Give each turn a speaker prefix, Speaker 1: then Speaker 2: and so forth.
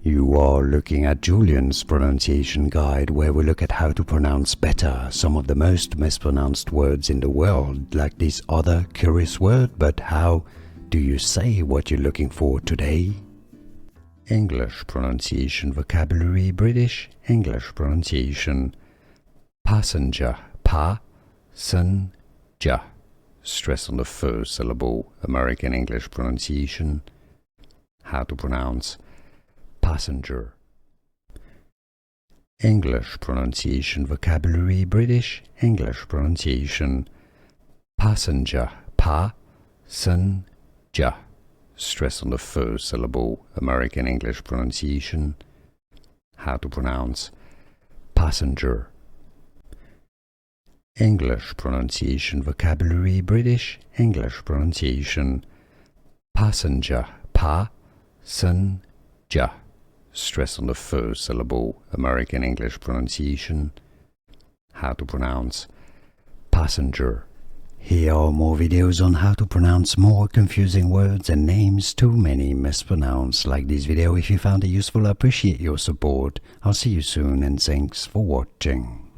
Speaker 1: You are looking at Julian's pronunciation guide, where we look at how to pronounce better some of the most mispronounced words in the world, like this other curious word. But how do you say what you're looking for today? English pronunciation vocabulary, British English pronunciation. Passenger, pa-sen-ja. Stress on the first syllable. American English pronunciation. How to pronounce passenger. English pronunciation vocabulary, British English pronunciation. Passenger, pa-sen-ja. Stress on the first syllable. American English pronunciation. How to pronounce passenger. English pronunciation vocabulary, British English pronunciation. Passenger, pa-sen-ja. Stress on the first syllable. American English pronunciation. How to pronounce passenger. Here are more videos on how to pronounce more confusing words and names too many mispronounced. Like this video if you found it useful. I appreciate your support. I'll see you soon and thanks for watching.